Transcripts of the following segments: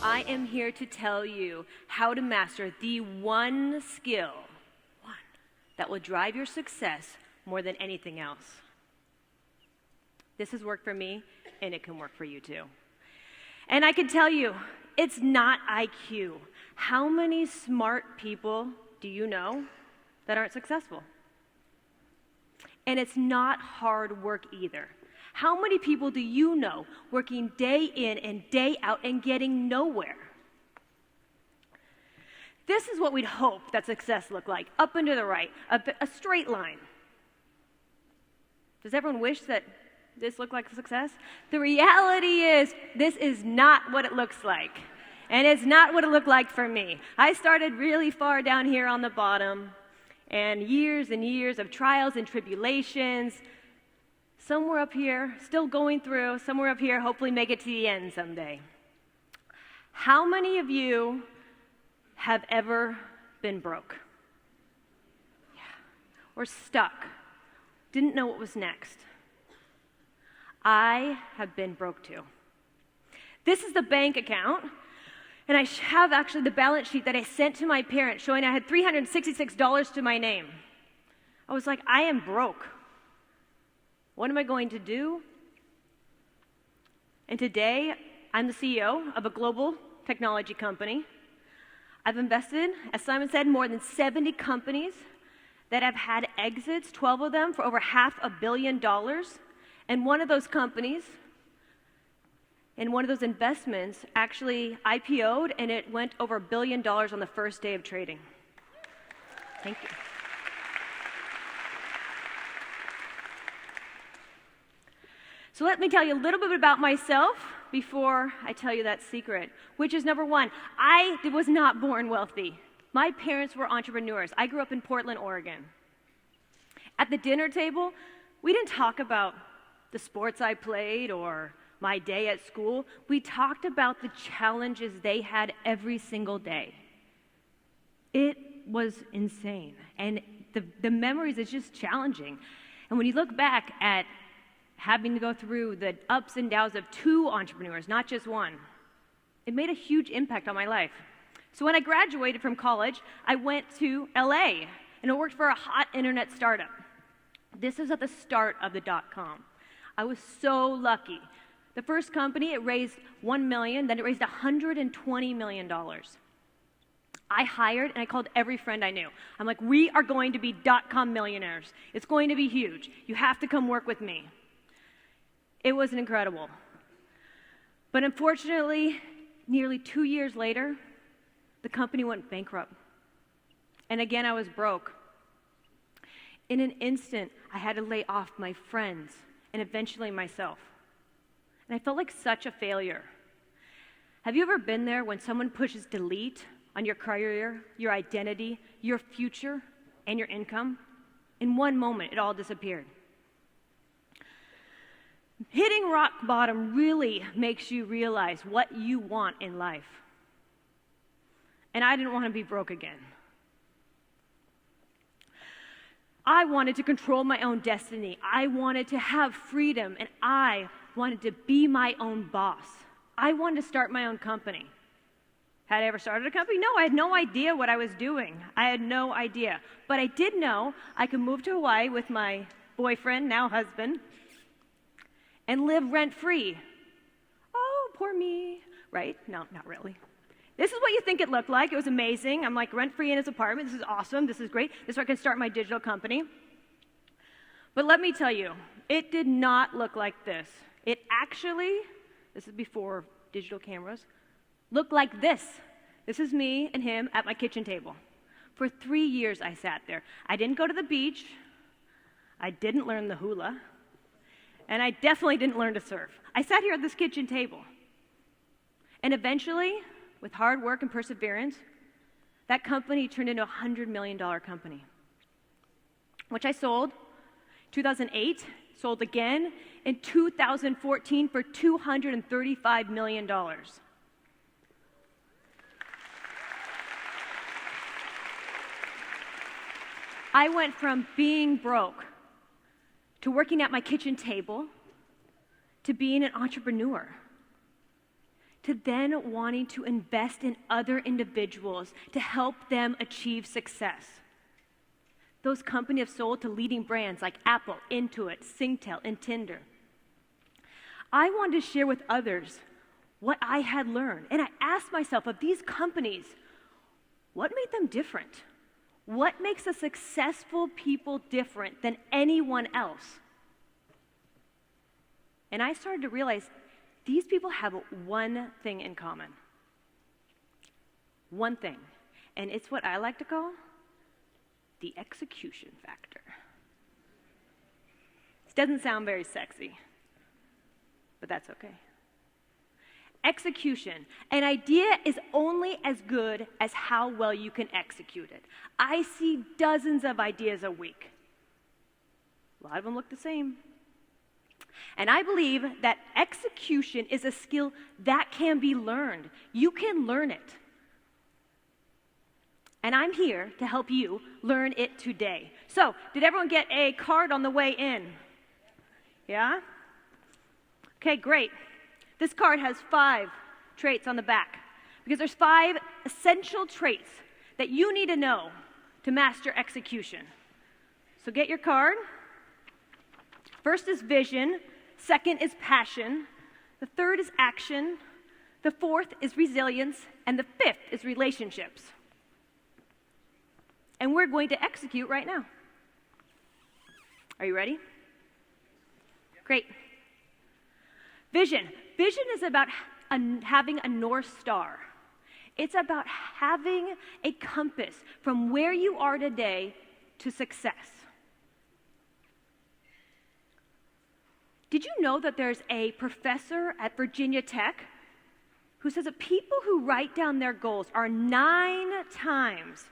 I am here to tell you how to master the one skill, that will drive your success more than anything else. This has worked for me, and it can work for you too. And I can tell you, it's not IQ. How many smart people do you know that aren't successful? And it's not hard work either. How many people do you know working day in and day out and getting nowhere? This is what we'd hope that success looked like, up and to the right, a straight line. Does everyone wish that this looked like success? The reality is, this is not what it looks like. And it's not what it looked like for me. I started really far down here on the bottom, and years of trials and tribulations. Somewhere up here, still going through, somewhere up here, hopefully make it to the end someday. How many of you have ever been broke? Yeah. Or stuck, didn't know what was next? I have been broke too. This is the bank account, and I have actually the balance sheet that I sent to my parents showing I had $366 to my name. I was like, I am broke. What am I going to do? And today, I'm the CEO of a global technology company. I've invested, as Simon said, more than 70 companies that have had exits, 12 of them for over $500 million. And one of those companies, and one of those investments actually IPO'd, and it went over $1 billion on the first day of trading. Thank you. So let me tell you a little bit about myself before I tell you that secret, which is number one, I was not born wealthy. My parents were entrepreneurs. I grew up in Portland, Oregon. At the dinner table, we didn't talk about the sports I played or my day at school. We talked about the challenges they had every single day. It was insane. And the memories is just challenging. And when you look back at having to go through the ups and downs of two entrepreneurs, not just one, it made a huge impact on my life. So when I graduated from college, I went to LA, and I worked for a hot internet startup. This is at the start of the .com. I was so lucky. The first company, it raised $1 million, then it raised $120 million. I hired and I called every friend I knew. I'm like, we are going to be .com millionaires. It's going to be huge. You have to come work with me. It was incredible. But unfortunately, nearly 2 years later, the company went bankrupt. And again, I was broke. In an instant, I had to lay off my friends and eventually myself. And I felt like such a failure. Have you ever been there when someone pushes delete on your career, your identity, your future, and your income? In one moment, it all disappeared. Hitting rock bottom really makes you realize what you want in life. And I didn't want to be broke again. I wanted to control my own destiny. I wanted to have freedom, and I wanted to be my own boss. I wanted to start my own company. Had I ever started a company? No, I had no idea what I was doing. I had no idea. But I did know I could move to Hawaii with my boyfriend, now husband, and live rent-free. Oh, poor me, right? No, not really. This is what you think it looked like. It was amazing. I'm like rent-free in his apartment. This is awesome. This is great. This is where I can start my digital company. But let me tell you, it did not look like this. It actually, this is before digital cameras, looked like this. This is me and him at my kitchen table. For 3 years I sat there. I didn't go to the beach. I didn't learn the hula. And I definitely didn't learn to surf. I sat here at this kitchen table. And eventually, with hard work and perseverance, that company turned into a $100 million company, which I sold. 2008, sold again. In 2014 for $235 million. I went from being broke to working at my kitchen table to being an entrepreneur, to then wanting to invest in other individuals to help them achieve success. Those companies have sold to leading brands like Apple, Intuit, Singtel, and Tinder. I wanted to share with others what I had learned. And I asked myself, of these companies, what made them different? What makes a successful people different than anyone else? And I started to realize these people have one thing in common. One thing. And it's what I like to call the execution factor. This doesn't sound very sexy, but that's okay. Execution. An idea is only as good as how well you can execute it. I see dozens of ideas a week. A lot of them look the same. And I believe that execution is a skill that can be learned. You can learn it. And I'm here to help you learn it today. So, did everyone get a card on the way in? Yeah? Okay, great. This card has 5 traits on the back because there's 5 essential traits that you need to know to master execution. So get your card. First is vision. Second is passion. The third is action. The fourth is resilience. And the fifth is relationships. And we're going to execute right now. Are you ready? Great. Vision. Vision is about having a North Star. It's about having a compass from where you are today to success. Did you know that there's a professor at Virginia Tech who says that people who write down their goals are 9 times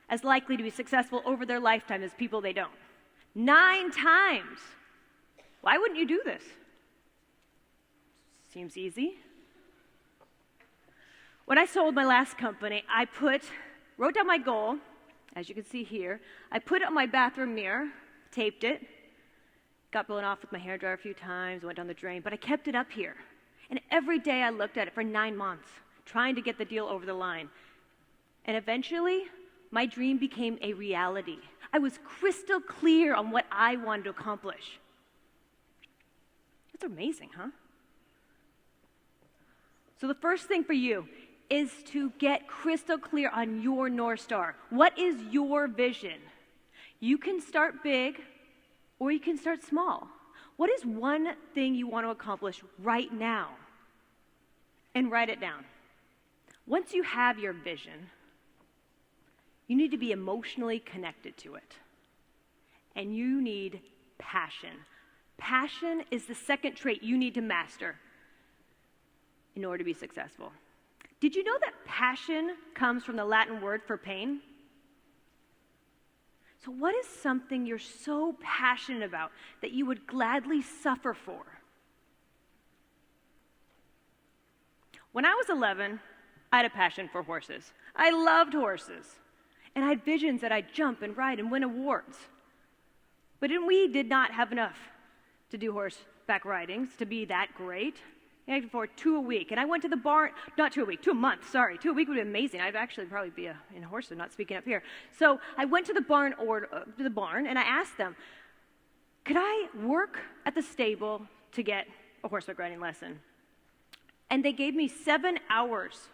as likely to be successful over their lifetime as people they don't? 9 times. Why wouldn't you do this? Seems easy. When I sold my last company, I wrote down my goal, as you can see here. I put it on my bathroom mirror, taped it, got blown off with my hairdryer a few times, went down the drain, but I kept it up here. And every day I looked at it for 9 months, trying to get the deal over the line. And eventually, my dream became a reality. I was crystal clear on what I wanted to accomplish. That's amazing, huh? So the first thing for you is to get crystal clear on your North Star. What is your vision? You can start big or you can start small. What is one thing you want to accomplish right now? And write it down. Once you have your vision, you need to be emotionally connected to it. And you need passion. Passion is the second trait you need to master in order to be successful. Did you know that passion comes from the Latin word for pain? So what is something you're so passionate about that you would gladly suffer for? When I was 11, I had a passion for horses. I loved horses. And I had visions that I'd jump and ride and win awards. But we did not have enough to do horseback ridings to be that great. I could afford 2 a week. And I went to the barn, not 2 a week, 2 a month, sorry. 2 a week would be amazing. I'd actually probably be in a horse, not speaking up here. So I went to the barn and I asked them, could I work at the stable to get a horseback riding lesson? And they gave me 7 hours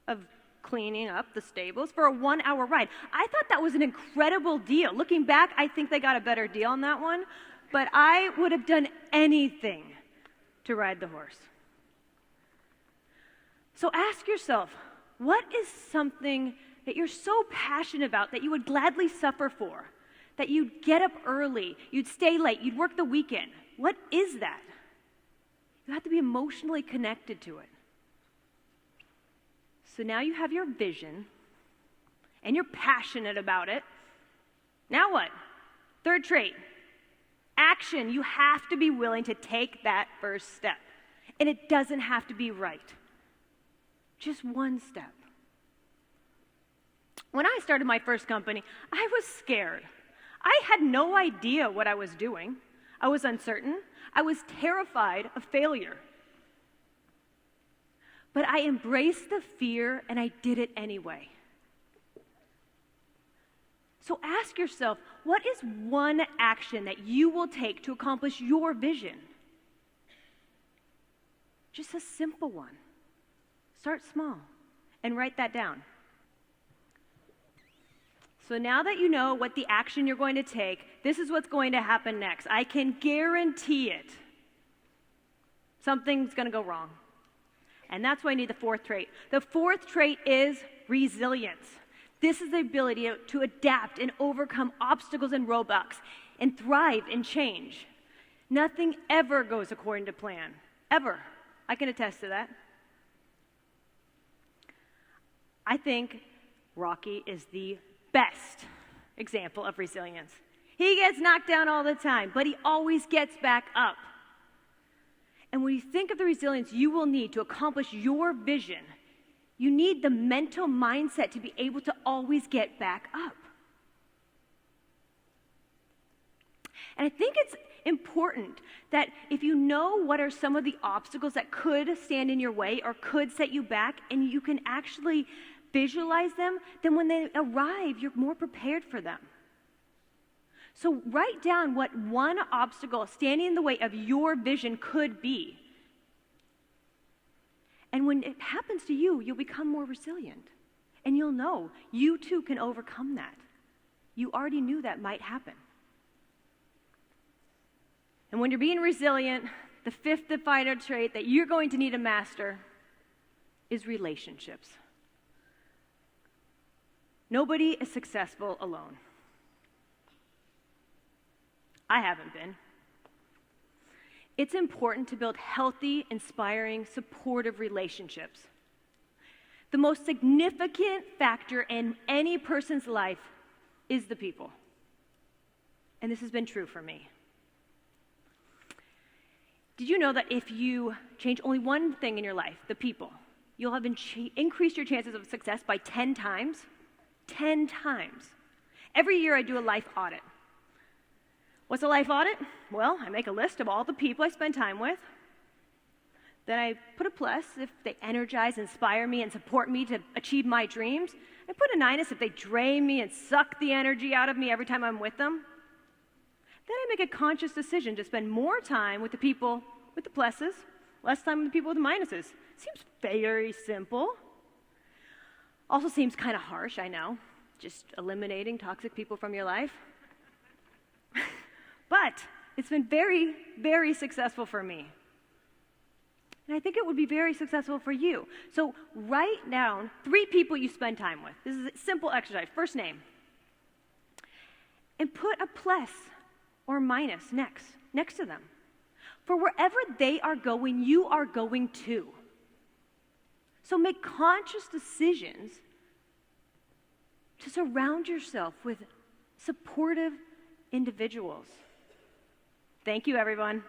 of cleaning up the stables for a 1-hour ride. I thought that was an incredible deal. Looking back, I think they got a better deal on that one, but I would have done anything to ride the horse. So ask yourself, what is something that you're so passionate about that you would gladly suffer for? That you'd get up early, you'd stay late, you'd work the weekend. What is that? You have to be emotionally connected to it. So now you have your vision, and you're passionate about it. Now what? Third trait, action. You have to be willing to take that first step. And it doesn't have to be right. Just one step. When I started my first company, I was scared. I had no idea what I was doing. I was uncertain. I was terrified of failure. but I embraced the fear and I did it anyway. So ask yourself, what is one action that you will take to accomplish your vision? Just a simple one. Start small and write that down. So now that you know what the action you're going to take, this is what's going to happen next. I can guarantee it. Something's going to go wrong. And that's why I need the fourth trait. The fourth trait is resilience. This is the ability to adapt and overcome obstacles and roadblocks and thrive in change. Nothing ever goes according to plan. Ever. I can attest to that. I think Rocky is the best example of resilience. He gets knocked down all the time, but he always gets back up. And when you think of the resilience you will need to accomplish your vision, you need the mental mindset to be able to always get back up. And I think it's important that if you know what are some of the obstacles that could stand in your way or could set you back, and you can actually visualize them, then when they arrive, you're more prepared for them. So write down what one obstacle standing in the way of your vision could be. And when it happens to you, you'll become more resilient. And you'll know you too can overcome that. You already knew that might happen. And when you're being resilient, the fifth definer trait that you're going to need to master is relationships. Nobody is successful alone. I haven't been. It's important to build healthy, inspiring, supportive relationships. The most significant factor in any person's life is the people. And this has been true for me. Did you know that if you change only one thing in your life, the people, you'll have increased your chances of success by 10 times? 10 times. Every year I do a life audit. What's a life audit? Well, I make a list of all the people I spend time with. Then I put a plus if they energize, inspire me, and support me to achieve my dreams. I put a minus if they drain me and suck the energy out of me every time I'm with them. Then I make a conscious decision to spend more time with the people with the pluses, less time with the people with the minuses. Seems very simple. Also seems kind of harsh, I know. Just eliminating toxic people from your life. But it's been very, very successful for me. And I think it would be very successful for you. So write down 3 people you spend time with. This is a simple exercise. First name. And put a plus or minus next to them. For wherever they are going, you are going too. So make conscious decisions to surround yourself with supportive individuals. Thank you, everyone.